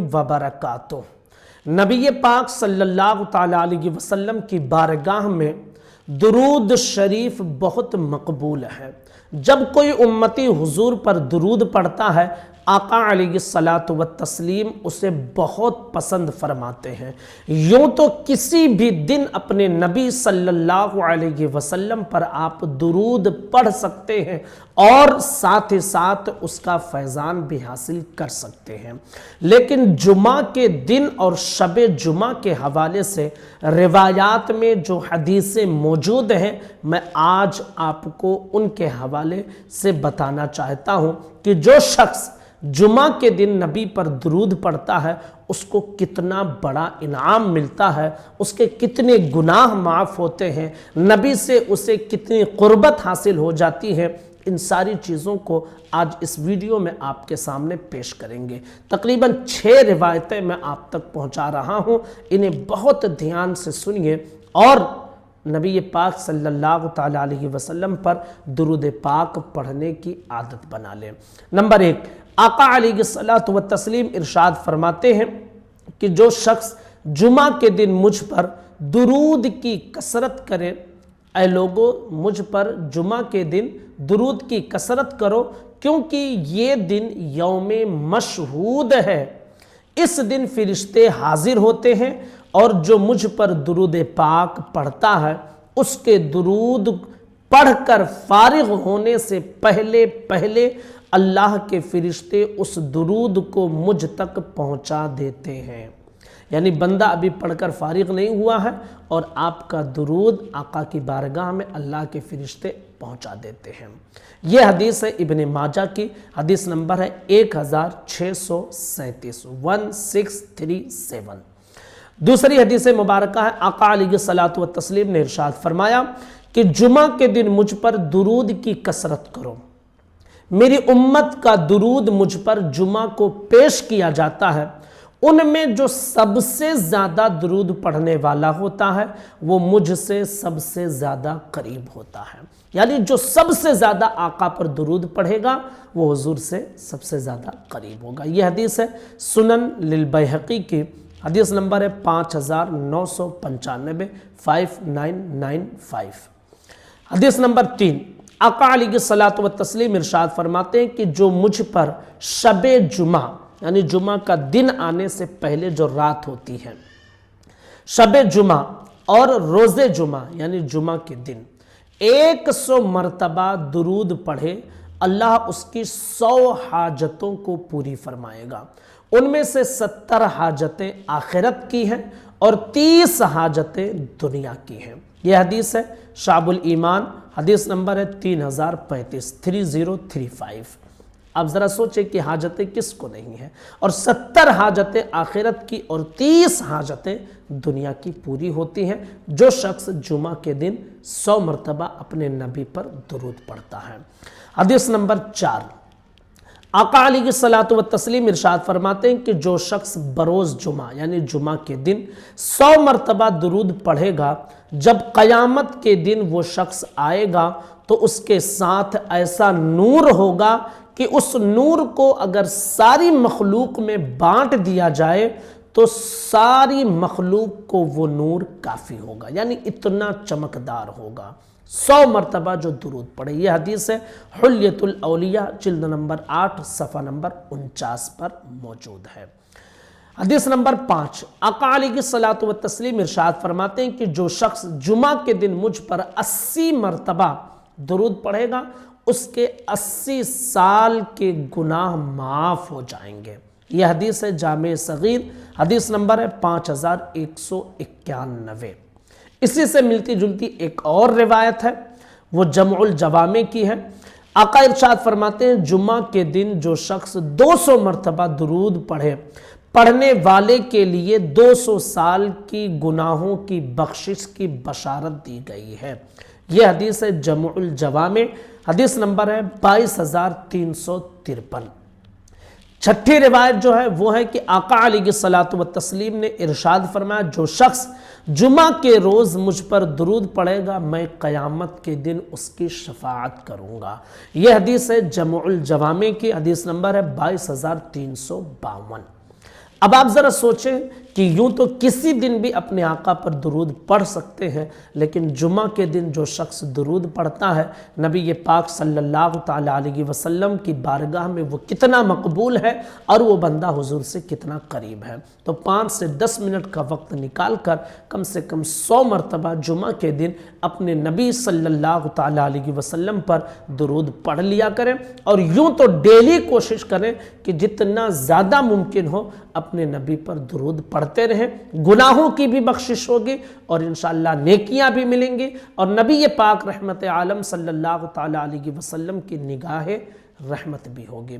वबरकातुह। नबी पाक सल्लल्लाहु ताला अलैहि वसल्लम की बारगाह में दुरूद शरीफ बहुत मकबूल है। जब कोई उम्मती हुजूर पर दुरूद पढ़ता है, आका अलैहिस्सलातु व तस्लीम उसे बहुत पसंद फरमाते हैं। यूँ तो किसी भी दिन अपने नबी सल्लल्लाहु अलैहि वसल्लम पर आप दुरूद पढ़ सकते हैं और साथ ही साथ उसका फैज़ान भी हासिल कर सकते हैं। लेकिन जुमा के दिन और शबे जुमा के हवाले से रिवायात में जो हदीसें मौजूद हैं, मैं आज आपको उनके हवाले से बताना चाहता हूँ कि जो शख्स जुमा के दिन नबी पर दुरूद पढ़ता है उसको कितना बड़ा इनाम मिलता है, उसके कितने गुनाह माफ़ होते हैं, नबी से उसे कितनी क़ुर्बत हासिल हो जाती है। इन सारी चीज़ों को आज इस वीडियो में आपके सामने पेश करेंगे। तकरीबन 6 रिवायतें मैं आप तक पहुंचा रहा हूं, इन्हें बहुत ध्यान से सुनिए और नबी पाक सल्लल्लाहु ताला अलैहि वसल्लम पर दुरूद पाक पढ़ने की आदत बना लें। नंबर 1, आका अलैहिस्सलातु व तस्लीम इरशाद फरमाते हैं कि जो शख्स जुमा के दिन मुझ पर दुरूद की कसरत करे, ऐ लोगो मुझ पर जुमा के दिन दुरूद की कसरत करो क्योंकि ये दिन यौमे मशहूद है। इस दिन फरिश्ते हाजिर होते हैं और जो मुझ पर दुरूद पाक पढ़ता है उसके दुरूद पढ़कर फारिग होने से पहले पहले अल्लाह के फरिश्ते उस दुरूद को मुझ तक पहुंचा देते हैं। यानी बंदा अभी पढ़कर फारिग नहीं हुआ है और आपका दुरूद आका की बारगाह में अल्लाह के फरिश्ते पहुंचा देते हैं। यह हदीस है इब्ने माजा की, हदीस नंबर है 1637 1637। दूसरी हदीस मुबारक है, आका अलैहिस्सलातु व तस्लीम ने इरशाद फरमाया कि जुमा के दिन मुझ पर दुरूद की कसरत करो। मेरी उम्मत का दुरूद मुझ पर जुमा को पेश किया जाता है, उनमें जो सबसे ज़्यादा दुरूद पढ़ने वाला होता है वो मुझसे सबसे ज़्यादा करीब होता है। यानी जो सबसे ज़्यादा आका पर दुरूद पढ़ेगा वो हुजूर से सबसे ज़्यादा करीब होगा। यह हदीस है सुनन लिल बैहक़ी की, हदीस नंबर है 5995 5995। हदीस नंबर 3, आका अलैहिस्सलातु व तस्लीम इरशाद फरमाते हैं कि जो मुझ पर शबे जुमा यानी जुमा का दिन आने से पहले जो रात होती है, शबे जुमा और रोज़े जुमा यानी जुमा के दिन 100 मरतबा दुरूद पढ़े, अल्लाह उसकी 100 हाजतों को पूरी फरमाएगा। उनमें से 70 हाजतें आखिरत की हैं और 30 हाजतें दुनिया की हैं। यह हदीस है शाबुल ईमान, हदीस नंबर है 3035 3035। आप ज़रा सोचें कि हाजतें किसको नहीं हैं, और 70 हाजतें आखिरत की और 30 हाजतें दुनिया की पूरी होती हैं जो शख्स जुमा के दिन 100 मरतबा अपने नबी पर दुरूद पढ़ता है। हदीस नंबर 4, आका अलैहिस्सलातु व तस्लीम इरशाद फरमाते हैं कि जो शख्स बरोज़ जुमा यानी जुमा के दिन 100 मरतबा दुरूद पढ़ेगा, जब क़यामत के दिन वो शख्स आएगा तो उसके साथ ऐसा नूर होगा कि उस नूर को अगर सारी मखलूक में बांट दिया जाए तो सारी मखलूक को वो नूर काफ़ी होगा, यानी इतना चमकदार होगा। 100 मरतबा जो दुरूद पढ़े। यह हदीस है हुल्यतुल औलिया जिल्द नंबर 8 सफ़ा नंबर 49 पर मौजूद है। हदीस नंबर 5, आका अलैहिस्सलातु व तस्लीम इरशाद फरमाते हैं कि जो शख्स जुमा के दिन मुझ पर 80 मरतबा दुरूद पढ़ेगा उसके 80 साल के गुनाह माफ़ हो जाएंगे। यह हदीस है जामे सगीर, हदीस नंबर है 5191। इसी से मिलती जुलती एक और रिवायत है, वो जमुल जवामे की है। आका इरशाद फरमाते हैं जुमा के दिन जो शख्स 200 मरतबा दुरूद पढ़े, पढ़ने वाले के लिए 200 साल की गुनाहों की बख्शिश की बशारत दी गई है। यह हदीस है जमुल जवामे, हदीस नंबर है 22353। छठी रिवायत जो है वो है कि आका अलैहिस्सलातु व तस्लीम ने इरशाद फरमाया जो शख्स जुमा के रोज़ मुझ पर दुरूद पढ़ेगा मैं क़यामत के दिन उसकी शफाअत करूँगा। यह हदीस है जमुल जवामे की, हदीस नंबर है 22352। اب آپ ذرا سوچیں کہ یوں تو کسی دن بھی اپنے آقا پر درود پڑھ سکتے ہیں، لیکن جمعہ کے دن جو شخص درود پڑھتا ہے نبی پاک صلی اللہ تعالیٰ علیہ وسلم کی بارگاہ میں وہ کتنا مقبول ہے اور وہ بندہ حضور سے کتنا قریب ہے۔ تو 5 سے 10 منٹ کا وقت نکال کر کم سے کم 100 مرتبہ جمعہ کے دن اپنے نبی صلی اللہ تعالیٰ علیہ وسلم پر درود پڑھ لیا کریں، اور یوں تو ڈیلی کوشش کریں کہ جتنا زیادہ ممکن ہو اپنے نبی پر درود پڑھتے رہیں، گناہوں کی بھی بخشش ہوگی اور انشاءاللہ نیکیاں بھی ملیں گی، اور نبی پاک رحمت عالم صلی اللہ تعالیٰ علیہ وسلم کی نگاہ رحمت بھی ہوگی۔